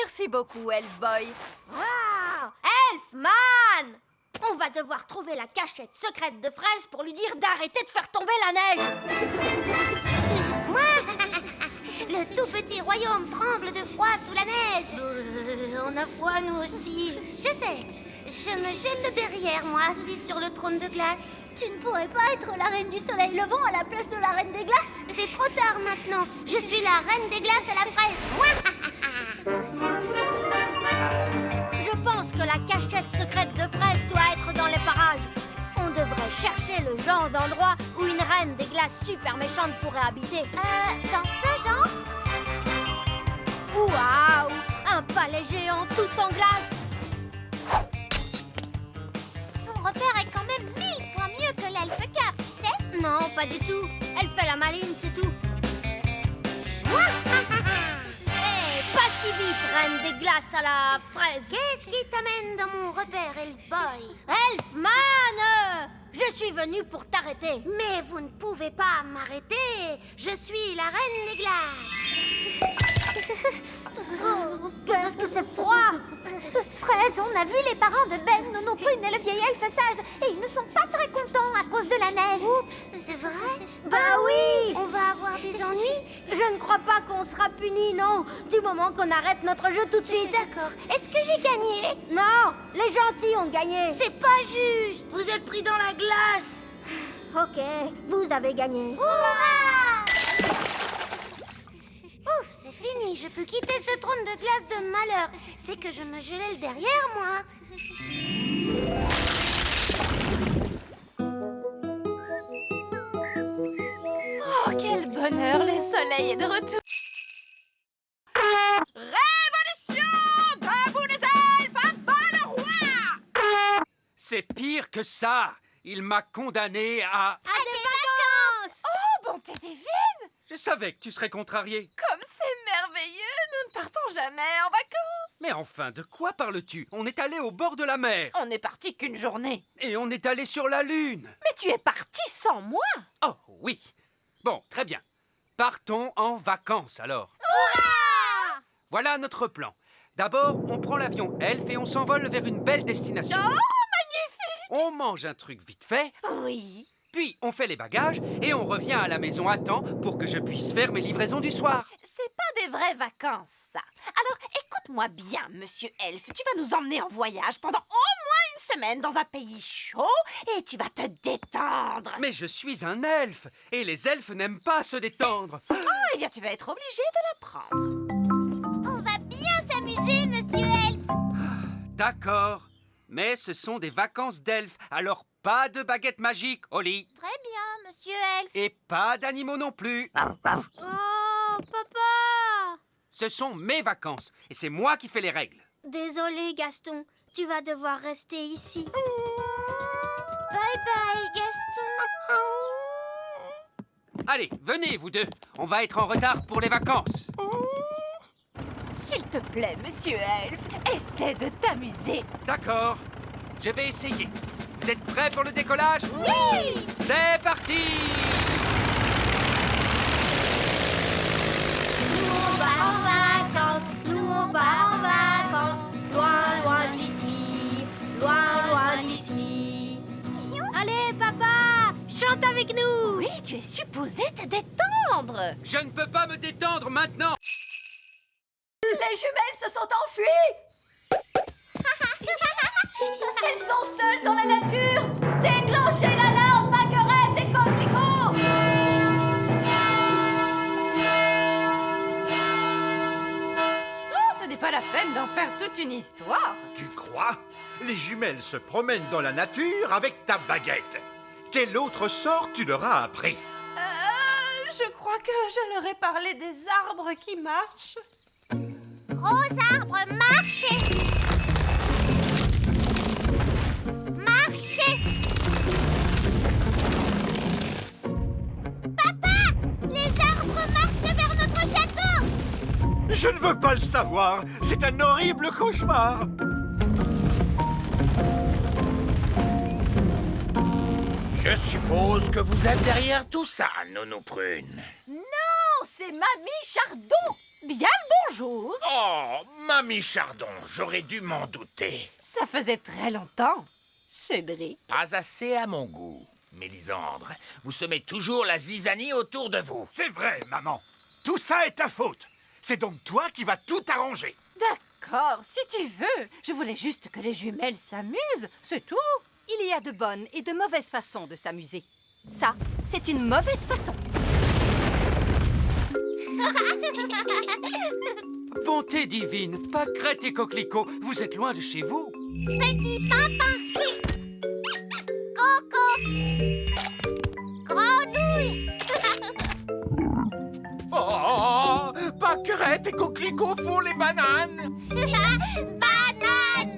Merci beaucoup, Elfboy. Wow! Elfman! On va devoir trouver la cachette secrète de Fraise pour lui dire d'arrêter de faire tomber la neige. Le tout petit royaume tremble de froid sous la neige. On a froid, nous aussi. Je sais. Je me gèle derrière moi, assis sur le trône de glace. Tu ne pourrais pas être la reine du soleil levant à la place de la reine des glaces? C'est trop tard maintenant. Je suis la reine des glaces à la fraise. Je pense que la cachette secrète de Fraise doit être dans les parages. On devrait chercher le genre d'endroit où une reine des glaces super méchante pourrait habiter. Dans ce genre? Waouh! Un palais géant tout en glace. Son repère est quand même 1000 fois mieux que l'elfe cap, tu sais? Non, pas du tout. Elle fait la maline, c'est tout. Hé, pas si vite, reine des glaces à la fraise. Qu'est-ce qui t'amène dans mon repère, Elfboy? Elfman! Je suis venue pour t'arrêter. Mais vous ne pouvez pas m'arrêter. Je suis la reine des glaces. Oh, qu'est-ce que c'est froid! Fraise, on a vu les parents de Ben, Nono Prune et le vieil elfe sage, et ils ne sont pas très contents à cause de la neige. Oups, c'est vrai? Bah oui! On va avoir des ennuis? Je ne crois pas qu'on sera punis, non, du moment qu'on arrête notre jeu tout de suite. D'accord. Est-ce que j'ai gagné? Non, les gentils ont gagné. C'est pas juste. Vous êtes pris dans la glace. Ok, vous avez gagné. Hurrah! Ouf, c'est fini. Je peux quitter ce trône de glace de malheur. C'est que je me gelais le derrière, moi. Oh, quel bonheur, le soleil est de retour. Révolution! Debout des elfes, à bas le roi! C'est pire que ça. Il m'a condamné à... À des vacances! Oh, bonté divine! Je savais que tu serais contrarié. Comme c'est merveilleux, nous ne partons jamais en vacances. Mais enfin, de quoi parles-tu? On est allé au bord de la mer. On n'est parti qu'une journée. Et on est allé sur la Lune. Mais tu es parti sans moi. Oh, oui. Bon, très bien. Partons en vacances, alors. Voilà notre plan. D'abord, on prend l'avion Elf et on s'envole vers une belle destination. Oh, magnifique! On mange un truc vite fait, Oui. puis on fait les bagages et on revient à la maison à temps pour que je puisse faire mes livraisons du soir. C'est pas des vraies vacances, ça. Alors, écoute-moi bien, monsieur Elfe. Tu vas nous emmener en voyage pendant au moins une semaine dans un pays chaud et tu vas te détendre. Mais je suis un elfe et les elfes n'aiment pas se détendre. Oh, eh bien, tu vas être obligé de l'apprendre. On va bien s'amuser, monsieur elfe! D'accord, mais ce sont des vacances d'elfes, alors pas de baguette magique au lit. Très bien, monsieur elfe. Et pas d'animaux non plus. Oh, papa! Ce sont mes vacances et c'est moi qui fais les règles. Désolé, Gaston. Tu vas devoir rester ici. Bye bye, Gaston. Allez, venez vous deux. On va être en retard pour les vacances. S'il te plaît, monsieur Elfe, essaie de t'amuser. D'accord, je vais essayer. Vous êtes prêts pour le décollage? Oui! C'est parti! Nous on va en vacances, nous on va en vacances, loin, loin d'ici, loin, loin d'ici. Allez, papa, chante avec nous. Oui, tu es supposé te détendre. Je ne peux pas me détendre maintenant. Les jumelles se sont enfuies. Elles sont seules dans la nature. Déclenchez l'alarme, Marguerite et Coquelicot. Oh, ce n'est pas la peine d'en faire toute une histoire. Tu crois? Les jumelles se promènent dans la nature avec ta baguette. Quel autre sort tu leur as appris? Je crois que je leur ai parlé des arbres qui marchent. Gros arbre, marchez! Marchez! Papa! Les arbres marchent vers notre château! Je ne veux pas le savoir. C'est un horrible cauchemar. Je suppose que vous êtes derrière tout ça, Nono Prune. Non, c'est Mamie Chardon. Bien le bonjour. Oh, Mamie Chardon, j'aurais dû m'en douter. Ça faisait très longtemps. Cédric. Pas assez à mon goût. Mélisandre, vous semez toujours la zizanie autour de vous. C'est vrai, maman. Tout ça est ta faute. C'est donc toi qui vas tout arranger. D'accord, si tu veux. Je voulais juste que les jumelles s'amusent, c'est tout. Il y a de bonnes et de mauvaises façons de s'amuser. Ça, c'est une mauvaise façon. Bonté divine, pâquerette et coquelicot, vous êtes loin de chez vous. Petit papa. Coco. Grenouille. Oh, Pâquerette et Coquelicot font les bananes. Banane.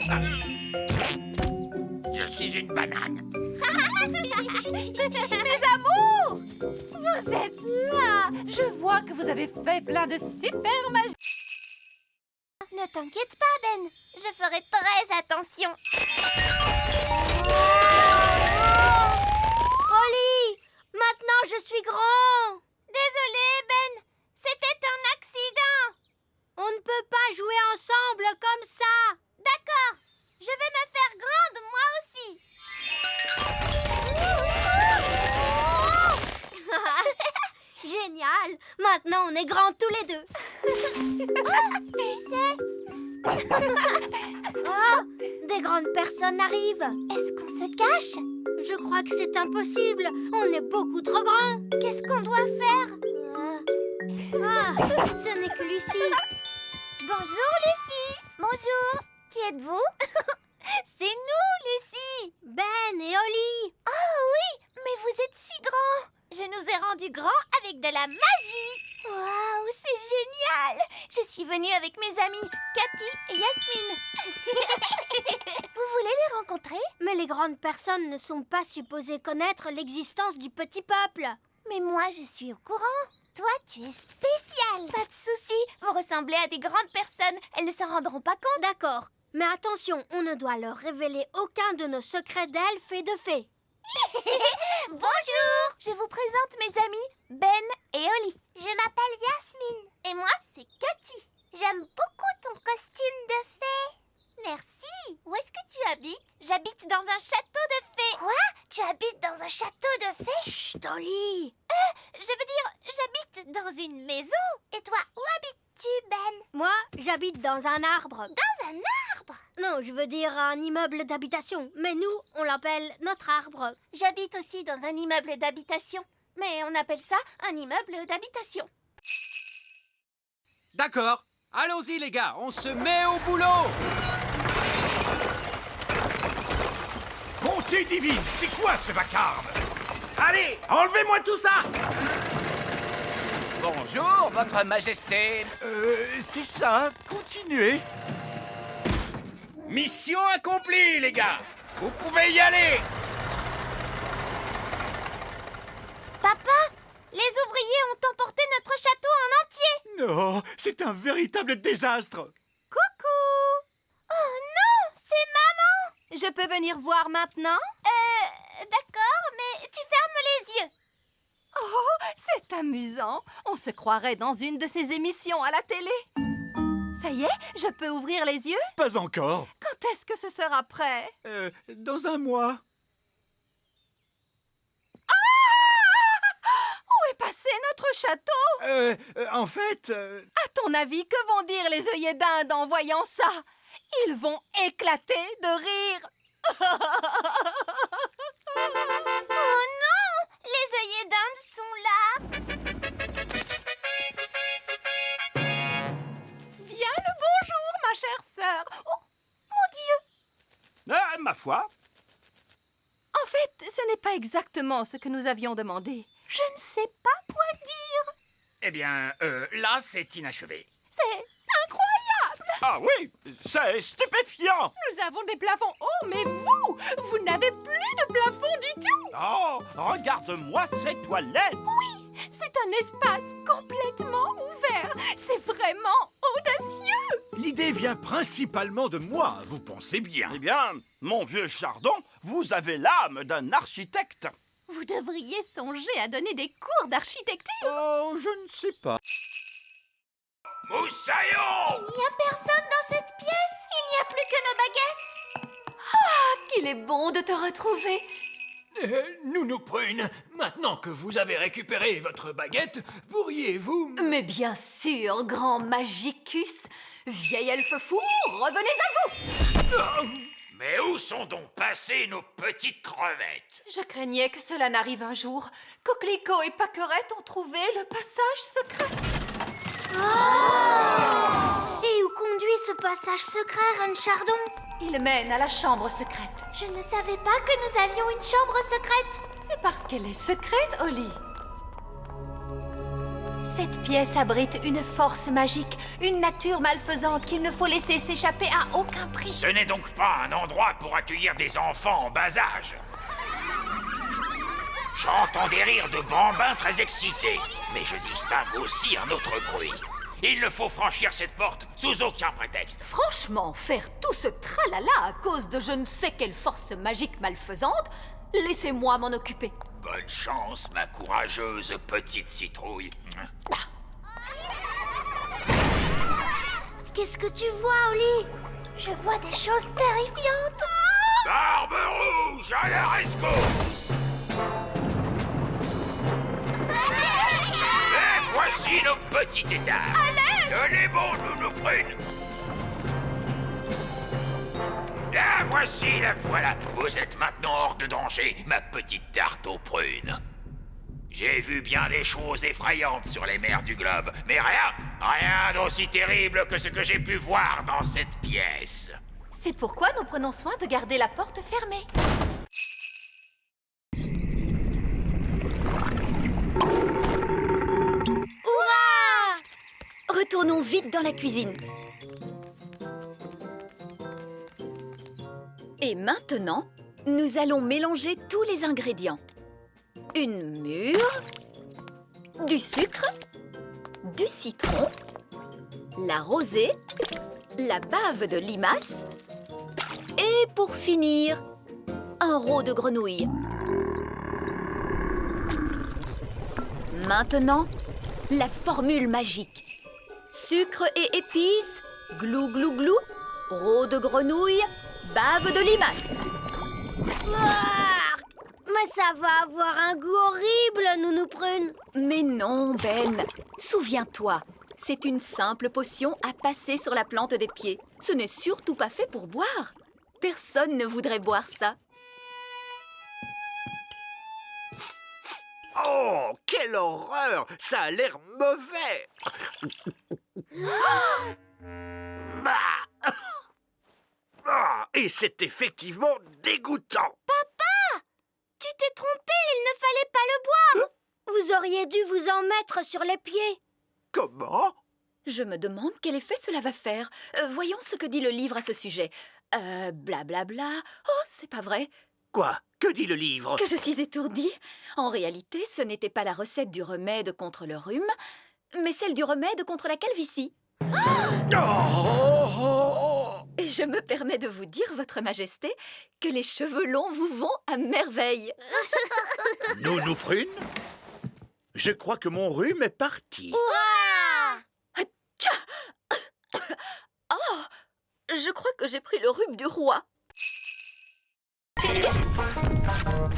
Je suis une banane. Mes amours, vous êtes là. Je vois que vous avez fait plein de super magie. Ne t'inquiète pas, Ben. Je ferai très attention. Holly, maintenant je suis grand. Désolé, Ben. C'était un accident. On ne peut pas jouer ensemble comme ça. D'accord. Je vais me faire grande, moi aussi. Génial. Maintenant on est grands tous les deux. Mais c'est... Oh, des grandes personnes arrivent. Est-ce qu'on se cache? Je crois que c'est impossible. On est beaucoup trop grands. Qu'est-ce qu'on doit faire? Ce n'est que Lucie. Bonjour, Lucie. Bonjour. Qui êtes-vous? C'est nous, Lucie. Ben et Holly. Oh oui, mais vous êtes si grands. Je nous ai rendus grands avec de la magie. Waouh, c'est génial. Je suis venue avec mes amis, Cathy et Yasmine. Vous voulez les rencontrer? Mais les grandes personnes ne sont pas supposées connaître l'existence du petit peuple. Mais moi, je suis au courant. Toi, tu es spécial. Pas de souci. Vous ressemblez à des grandes personnes. Elles ne s'en rendront pas compte. D'accord. Mais attention, on ne doit leur révéler aucun de nos secrets d'elfes et de fées. Bonjour. Je vous présente mes amis, Ben et Holly. Je m'appelle Yasmine. Et moi, c'est Cathy. J'aime beaucoup ton costume de fée. Merci. Où est-ce que tu habites? J'habite dans un château de fées. Quoi? Tu habites dans un château de fées? Chut, Holly. Je veux dire, j'habite dans une maison. Et toi, où habites-tu, Ben? Moi, j'habite dans un arbre. Dans un arbre? Non, je veux dire un immeuble d'habitation. Mais nous, on l'appelle notre arbre. J'habite aussi dans un immeuble d'habitation. Mais on appelle ça un immeuble d'habitation. D'accord, allons-y les gars, on se met au boulot. Bonté divine, c'est quoi ce vacarme? Allez, enlevez-moi tout ça. Bonjour, votre majesté. C'est ça, continuez. Mission accomplie, les gars. Vous pouvez y aller. Papa, les ouvriers ont emporté notre château en entier. Non, c'est un véritable désastre. Coucou. Oh non, c'est maman. Je peux venir voir maintenant? D'accord, mais tu fermes les yeux. Oh, c'est amusant. On se croirait dans une de ces émissions à la télé. Ça y est, je peux ouvrir les yeux? Pas encore. Quand est-ce que ce sera prêt? Dans un mois. Où est passé notre château? En fait... À ton avis, que vont dire les œillets d'Inde en voyant ça? Ils vont éclater de rire. Oh non, les œillets d'Inde sont là. Bien le bonjour, ma chère sœur. Oh, mon Dieu. Ma foi, En fait, ce n'est pas exactement ce que nous avions demandé. Je ne sais pas quoi dire. Eh bien, là, c'est inachevé. C'est incroyable. ah oui, c'est stupéfiant. Nous avons des plafonds hauts, mais vous n'avez plus de plafond du tout. Oh, regarde-moi ces toilettes. C'est un espace complètement ouvert. C'est vraiment audacieux. L'idée vient principalement de moi, vous pensez bien. Eh bien, mon vieux Chardon, vous avez l'âme d'un architecte. Vous devriez songer à donner des cours d'architecture. Oh, je ne sais pas. Moussaillon! Il n'y a personne dans cette pièce. Il n'y a plus que nos baguettes. Qu'il est bon de te retrouver. Nounou Prune, maintenant que vous avez récupéré votre baguette, pourriez-vous... Mais bien sûr, grand Magicus. Vieil elfe fou, revenez à vous. Mais où sont donc passées nos petites crevettes? Je craignais que cela n'arrive un jour. Coquelicot et Paquerette ont trouvé le passage secret. Et où conduit ce passage secret, Reine Chardon? Il mène à la chambre secrète. Je ne savais pas que nous avions une chambre secrète. C'est parce qu'elle est secrète, Holly. Cette pièce abrite une force magique, une nature malfaisante qu'il ne faut laisser s'échapper à aucun prix. Ce n'est donc pas un endroit pour accueillir des enfants en bas âge. J'entends des rires de bambins très excités, mais je distingue aussi un autre bruit. Il ne faut franchir cette porte sous aucun prétexte. Franchement, faire tout ce tralala à cause de je ne sais quelle force magique malfaisante, laissez-moi m'en occuper. Bonne chance, ma courageuse petite citrouille. Qu'est-ce que tu vois, Holly? Je vois des choses terrifiantes. Barbe rouge à la rescousse! Et voici nos petits états. Tenez bon, Nounou Prune. La voici, la voilà. Vous êtes maintenant hors de danger, ma petite tarte aux prunes. J'ai vu bien des choses effrayantes sur les mers du globe, mais rien d'aussi terrible que ce que j'ai pu voir dans cette pièce. C'est pourquoi nous prenons soin de garder la porte fermée. Retournons vite dans la cuisine. Et maintenant, nous allons mélanger tous les ingrédients. Une mûre, du sucre, du citron, la rosée, la bave de limace et pour finir, un rôt de grenouille. Maintenant, la formule magique. Sucre et épices, glou glou glou, rôt de grenouille, bave de limace. Mais ça va avoir un goût horrible, Nounou Prune. Mais non, Ben. Souviens-toi, c'est une simple potion à passer sur la plante des pieds. Ce n'est surtout pas fait pour boire. Personne ne voudrait boire ça. Oh, quelle horreur! Ça a l'air mauvais! Et c'est effectivement dégoûtant! Tu t'es trompé, il ne fallait pas le boire. Vous auriez dû vous en mettre sur les pieds. Comment? Je me demande quel effet cela va faire. Voyons ce que dit le livre à ce sujet. Blablabla. Oh, c'est pas vrai. Quoi? Que dit le livre? Que je suis étourdie. En réalité, ce n'était pas la recette du remède contre le rhume, mais celle du remède contre la calvitie. Et je me permets de vous dire, Votre Majesté, que les cheveux longs vous vont à merveille. Nounou Prune? Je crois que mon rhume est parti. Oh, je crois que j'ai pris le rhume du roi.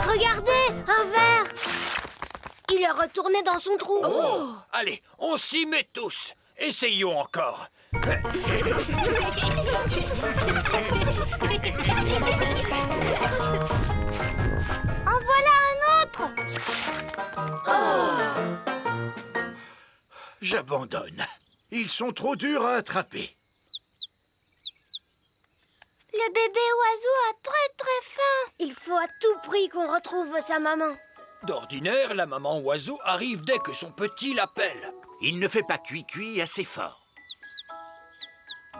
Regardez, un verre. Il est retourné dans son trou. Oh, allez, on s'y met tous. Essayons encore. En voilà un autre. J'abandonne. Ils sont trop durs à attraper. Le bébé oiseau a très faim. Il faut à tout prix qu'on retrouve sa maman. D'ordinaire, la maman oiseau arrive dès que son petit l'appelle. Il ne fait pas cuit assez fort.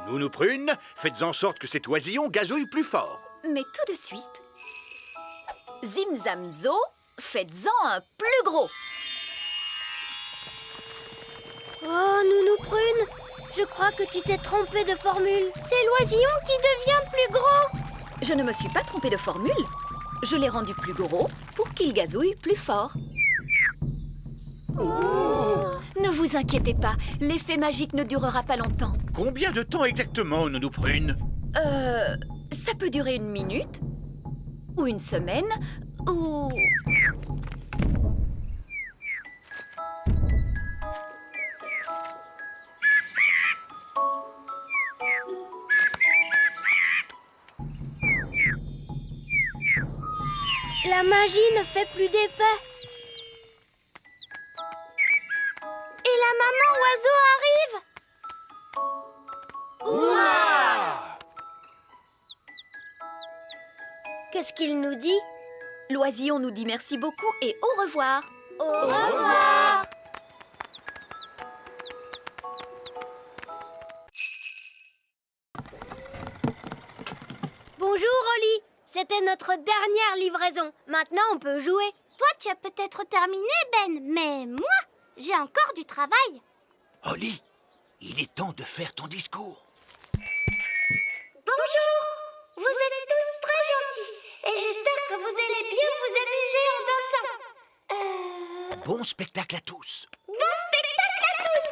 Nounou Prune, faites en sorte que cet oisillon gazouille plus fort. Mais tout de suite, Zimzamzo, faites-en un plus gros. Oh, Nounou Prune, je crois que tu t'es trompée de formule. C'est l'oisillon qui devient plus gros. Je ne me suis pas trompée de formule. Je l'ai rendu plus gros pour qu'il gazouille plus fort. Ne vous inquiétez pas, l'effet magique ne durera pas longtemps. Combien de temps exactement, Nounou Prune? Ça peut durer 1 minute, ou 1 semaine, ou... La magie ne fait plus d'effet. Et la maman oiseau arrive. Qu'est-ce qu'il nous dit? L'oisillon nous dit merci beaucoup et au revoir. Au revoir. Bonjour, Oli. C'était notre dernière livraison. Maintenant, on peut jouer. Toi, tu as peut-être terminé, Ben, mais moi, j'ai encore du travail. Oli, il est temps de faire ton discours. Bonjour. Vous êtes tous très gentils. Et j'espère que vous allez bien vous amuser en dansant. Bon spectacle à tous. Bon spectacle à tous.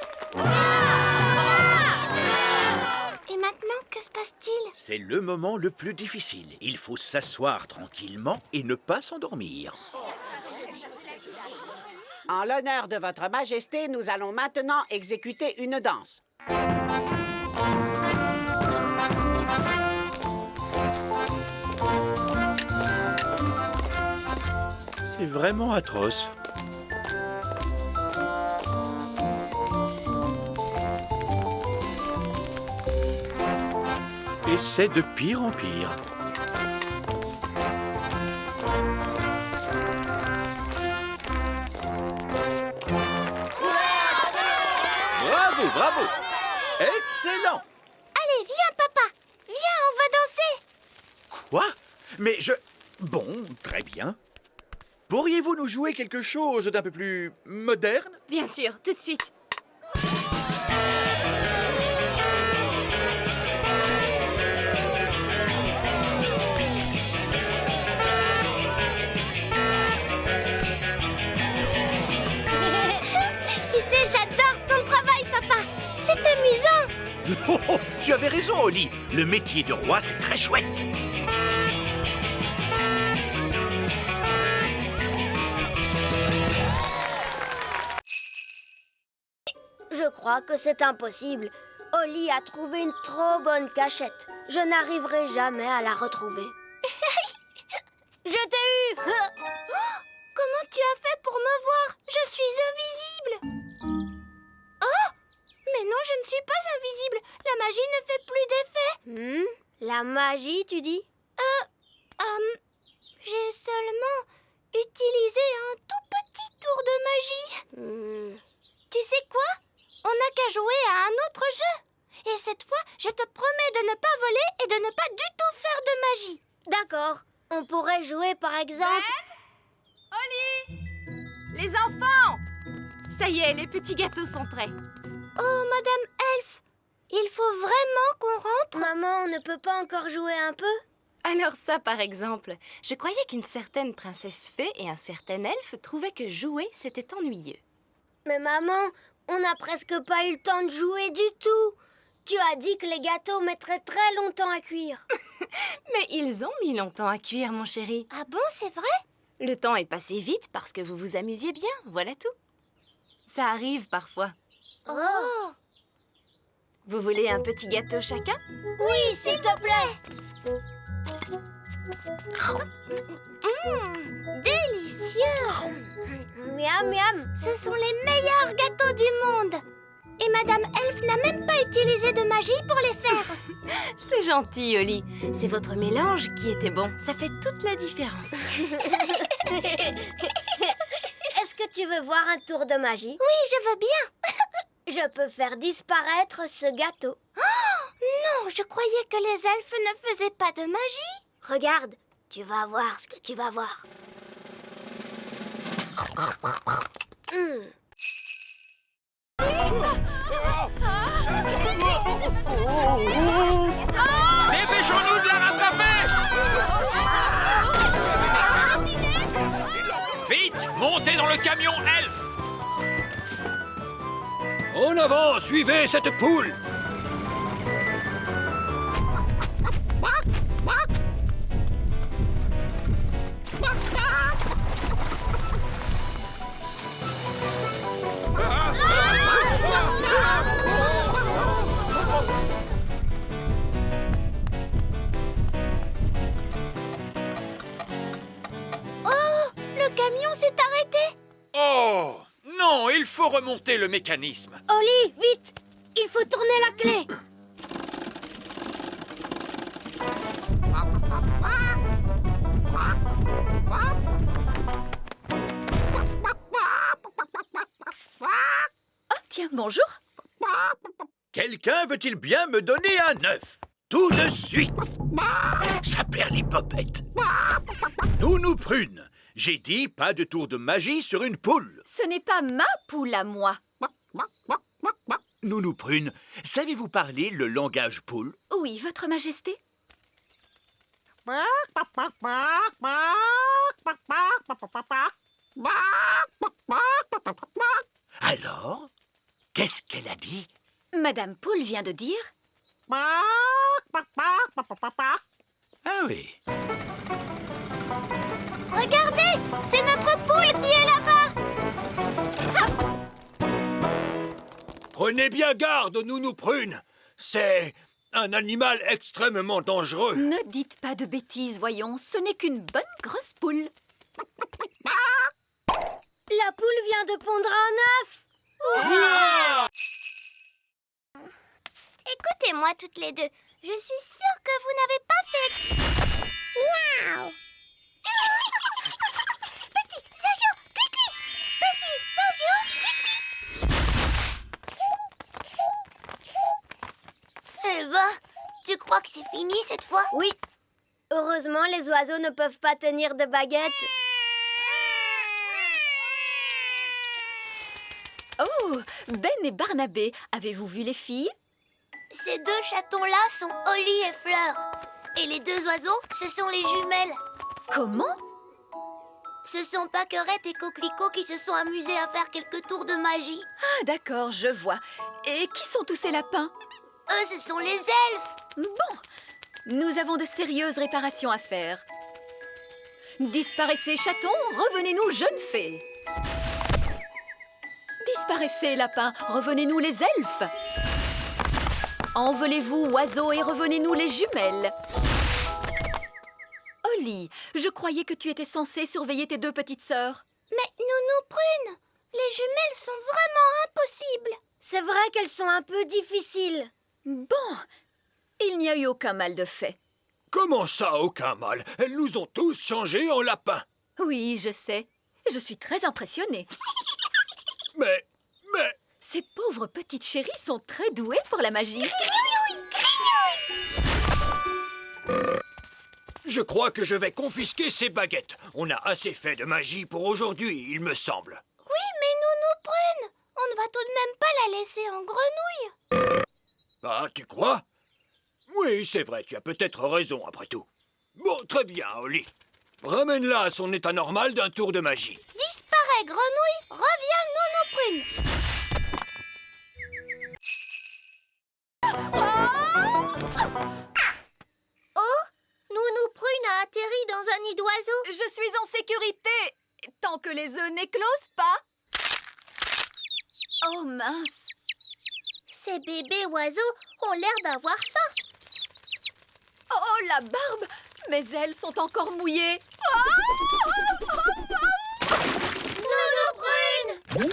Et maintenant, que se passe-t-il? C'est le moment le plus difficile. Il faut s'asseoir tranquillement et ne pas s'endormir. En l'honneur de votre majesté, nous allons maintenant exécuter une danse. C'est vraiment atroce. Et c'est de pire en pire. Bravo, bravo! Excellent! Allez, viens, papa. Viens, on va danser. Quoi? Mais je... Bon, très bien. Pourriez-vous nous jouer quelque chose d'un peu plus moderne? Bien sûr, tout de suite. Tu sais, j'adore ton travail, papa. C'est amusant. Oh, oh, tu avais raison, Oli. Le métier de roi, c'est très chouette. Je crois que c'est impossible. Oli a trouvé une trop bonne cachette. Je n'arriverai jamais à la retrouver. Je t'ai eu! Comment tu as fait pour me voir? Je suis invisible. Oh! Mais non, je ne suis pas invisible. La magie ne fait plus d'effet. La magie, tu dis? J'ai seulement utilisé un tout petit tour de magie. Tu sais quoi? On n'a qu'à jouer à un autre jeu. Et cette fois, je te promets de ne pas voler et de ne pas du tout faire de magie. D'accord. On pourrait jouer, par exemple... Oli! Les enfants! Ça y est, les petits gâteaux sont prêts. Oh, Madame Elf, il faut vraiment qu'on rentre. Maman, on ne peut pas encore jouer un peu? Alors ça, par exemple, je croyais qu'une certaine princesse fée et un certain elfe trouvaient que jouer, c'était ennuyeux. Mais maman, on n'a presque pas eu le temps de jouer du tout. Tu as dit que les gâteaux mettraient très longtemps à cuire. Mais ils ont mis longtemps à cuire, mon chéri. Ah bon, c'est vrai? Le temps est passé vite parce que vous vous amusiez bien, voilà tout. Ça arrive parfois. Oh! Vous voulez un petit gâteau chacun? Oui, s'il te plaît. Délicieux! Miam, miam. Ce sont les meilleurs gâteaux du monde. Et Madame Elf n'a même pas utilisé de magie pour les faire. C'est gentil, Oli. C'est votre mélange qui était bon. Ça fait toute la différence. Est-ce que tu veux voir un tour de magie? Oui, je veux bien. Je peux faire disparaître ce gâteau. Non, je croyais que les elfes ne faisaient pas de magie. Regarde, tu vas voir ce que tu vas voir. Dépêchons-nous de la rattraper! Vite, montez dans le camion elfe! En avant, suivez cette poule! Le camion s'est arrêté. Oh non, il faut remonter le mécanisme. Oli, vite! Il faut tourner la clé. Oh, tiens, bonjour. Quelqu'un veut-il bien me donner un œuf? Tout de suite. Ça perd les popettes. Nounou Prune, j'ai dit pas de tour de magie sur une poule. Ce n'est pas ma poule à moi. Nounou Prune, savez-vous parler le langage poule? Oui, Votre Majesté. Alors, qu'est-ce qu'elle a dit? Madame Poule vient de dire... Ah oui. Regardez, c'est notre poule qui est là-bas. Prenez bien garde, Nounou Prune. C'est un animal extrêmement dangereux. Ne dites pas de bêtises, voyons. Ce n'est qu'une bonne grosse poule. La poule vient de pondre un œuf. Écoutez-moi toutes les deux. Je suis sûre que vous n'avez pas fait... Miaou. Petit Jojo, pipi. Petit Jojo, pipi. Eh ben, tu crois que c'est fini cette fois? Oui. Heureusement, les oiseaux ne peuvent pas tenir de baguette. Oh, Ben et Barnabé, avez-vous vu les filles? Ces deux chatons-là sont Oli et Fleur. Et les deux oiseaux, ce sont les jumelles. Comment? Ce sont Paquerette et Coquelicot qui se sont amusés à faire quelques tours de magie. Ah, d'accord, je vois. Et qui sont tous ces lapins? Eux, ce sont les elfes. Bon, nous avons de sérieuses réparations à faire. Disparaissez, chatons, revenez-nous, jeunes fées. Disparaissez, lapins, revenez-nous, les elfes. Envolez-vous, oiseaux, et revenez-nous, les jumelles. Oli, je croyais que tu étais censée surveiller tes deux petites sœurs. Mais Nounou Prune, les jumelles sont vraiment impossibles. C'est vrai qu'elles sont un peu difficiles. Bon, il n'y a eu aucun mal de fait. Comment ça, aucun mal? Elles nous ont tous changés en lapins. Oui, je sais. Je suis très impressionnée. Mais... Ces pauvres petites chéries sont très douées pour la magie. Je crois que je vais confisquer ces baguettes. On a assez fait de magie pour aujourd'hui, il me semble. Oui, mais Nounou Prune, on ne va tout de même pas la laisser en grenouille. Ah, tu crois? Oui, c'est vrai, tu as peut-être raison après tout. Bon, très bien, Oli. Ramène-la à son état normal d'un tour de magie. Disparaît, grenouille, reviens, Nounou Prune. Oh, Nounou Prune a atterri dans un nid d'oiseaux. Je suis en sécurité, tant que les œufs n'éclosent pas. Oh mince. Ces bébés oiseaux ont l'air d'avoir faim. Oh, la barbe. Mes ailes sont encore mouillées. Nounou Prune!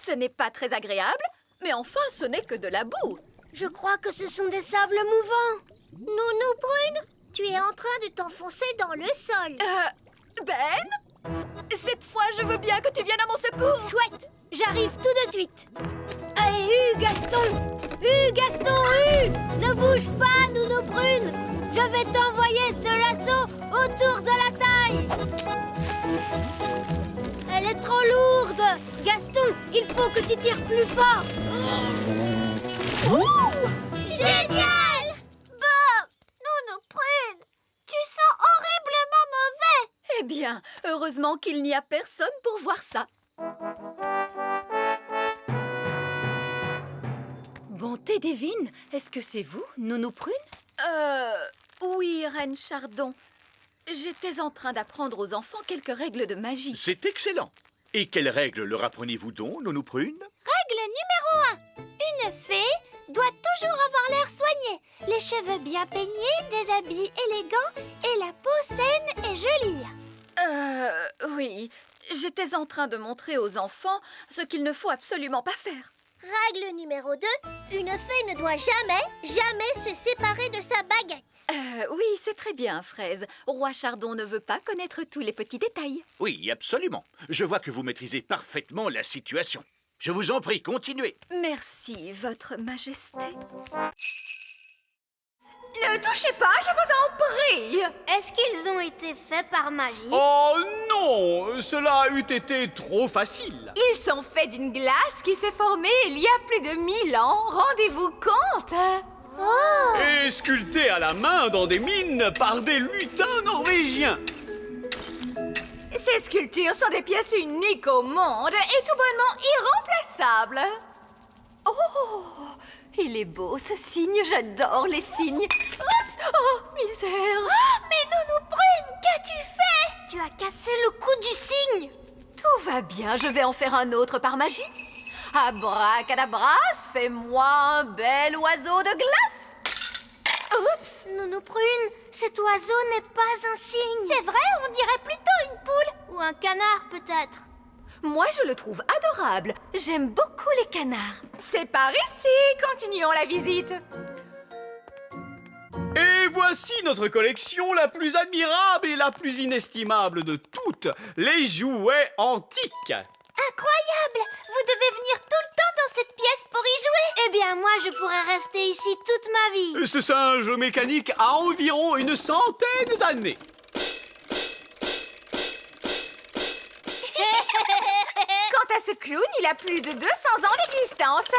Ce n'est pas très agréable, mais enfin, ce n'est que de la boue. Je crois que ce sont des sables mouvants. Nounou Prune, tu es en train de t'enfoncer dans le sol. Ben? Cette fois, je veux bien que tu viennes à mon secours. Chouette, j'arrive tout de suite. Allez, Gaston! Gaston, ne bouge pas, Nounou Prune. Je vais t'envoyer ce lasso autour de la taille. Elle est trop lourde. Gaston, il faut que tu tires plus fort. Génial! Bon, Nounou Prune, tu sens horriblement mauvais. Eh bien, heureusement qu'il n'y a personne pour voir ça. Bonté divine, est-ce que c'est vous, Nounou Prune? Oui, Reine Chardon. J'étais en train d'apprendre aux enfants quelques règles de magie. C'est excellent. Et quelles règles leur apprenez-vous donc, Nounou Prune? Règle numéro 1. Une fée doit toujours avoir l'air soigné, les cheveux bien peignés, des habits élégants et la peau saine et jolie. Oui. J'étais en train de montrer aux enfants ce qu'il ne faut absolument pas faire. Règle numéro 2. Une fée ne doit jamais se séparer de sa baguette. Oui, c'est très bien, Fraise. Roi Chardon ne veut pas connaître tous les petits détails. Oui, absolument. Je vois que vous maîtrisez parfaitement la situation. Je vous en prie, continuez. Merci, Votre Majesté. Ne touchez pas, je vous en prie. Est-ce qu'ils ont été faits par magie? Oh non, cela eût été trop facile. Ils sont faits d'une glace qui s'est formée il y a plus de 1000 ans. Rendez-vous compte? Et sculptés à la main dans des mines par des lutins norvégiens. Ces sculptures sont des pièces uniques au monde et tout bonnement irremplaçables. Oh, il est beau ce signe, j'adore les signes. Oups, oh, misère. Mais Nounou Prune, qu'as-tu fait? Tu as cassé le cou du cygne. Tout va bien, je vais en faire un autre par magie. Abracadabras, fais-moi un bel oiseau de glace. Oups, Nounou Prune, cet oiseau n'est pas un cygne. C'est vrai, on dirait plutôt une poule. Ou un canard peut-être. Moi, je le trouve adorable. J'aime beaucoup les canards. C'est par ici, continuons la visite. Et voici notre collection la plus admirable et la plus inestimable de toutes, les jouets antiques. Incroyable! Vous devez venir tout le temps dans cette pièce pour y jouer. Eh bien, moi, je pourrais rester ici toute ma vie. Ce singe mécanique a environ une centaine d'années. Quant à ce clown, il a plus de 200 ans d'existence.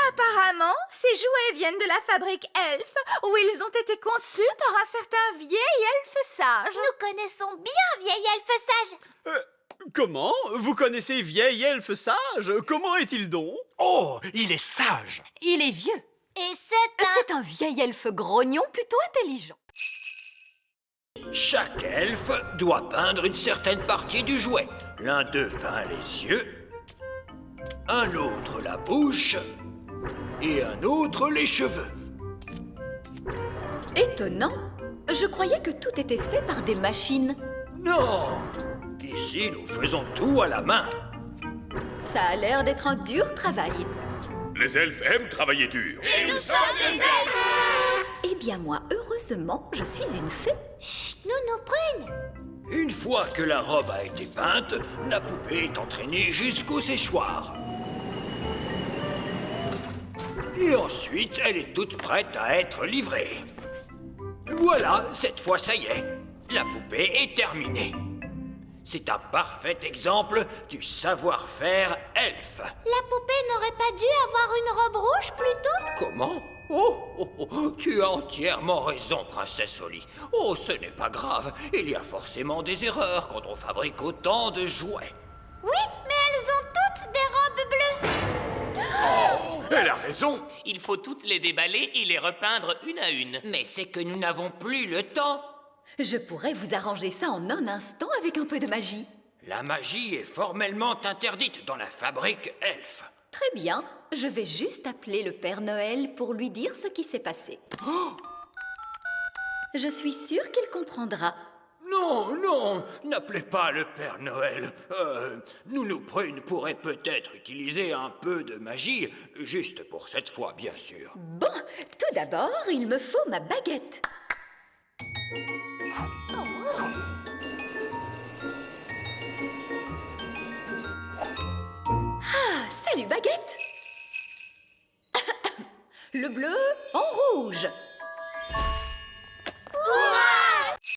Apparemment, ces jouets viennent de la fabrique Elf, où ils ont été conçus par un certain vieil elfe sage. Nous connaissons bien vieil elfe sage. Comment? Vous connaissez vieil elfe sage? Comment est-il donc? Oh, il est sage. Il est vieux. Et c'est un vieil elfe grognon plutôt intelligent. Chaque elfe doit peindre une certaine partie du jouet. L'un d'eux peint les yeux, un autre la bouche et un autre les cheveux. Étonnant. Je croyais que tout était fait par des machines. Non! Ici, nous faisons tout à la main. Ça a l'air d'être un dur travail. Les elfes aiment travailler dur. Et nous sommes des elfes. Eh bien moi, heureusement, je suis une fée. Chut, Nounou Prune. Une fois que la robe a été peinte, la poupée est entraînée jusqu'au séchoir. Et ensuite, elle est toute prête à être livrée. Voilà, cette fois, ça y est. La poupée est terminée. C'est un parfait exemple du savoir-faire elfe. La poupée n'aurait pas dû avoir une robe rouge plutôt? Comment? Oh, tu as entièrement raison, princesse Oli. Oh, ce n'est pas grave. Il y a forcément des erreurs quand on fabrique autant de jouets. Oui, mais elles ont toutes des robes bleues. Oh, elle a raison. Il faut toutes les déballer et les repeindre une à une. Mais c'est que nous n'avons plus le temps. Je pourrais vous arranger ça en un instant avec un peu de magie. La magie est formellement interdite dans la fabrique elfe. Très bien, je vais juste appeler le Père Noël pour lui dire ce qui s'est passé. Je suis sûre qu'il comprendra. Non, n'appelez pas le Père Noël. Nounou Prune pourrait peut-être utiliser un peu de magie, juste pour cette fois, bien sûr. Bon, tout d'abord, il me faut ma baguette. Salut, baguette. Le bleu en rouge.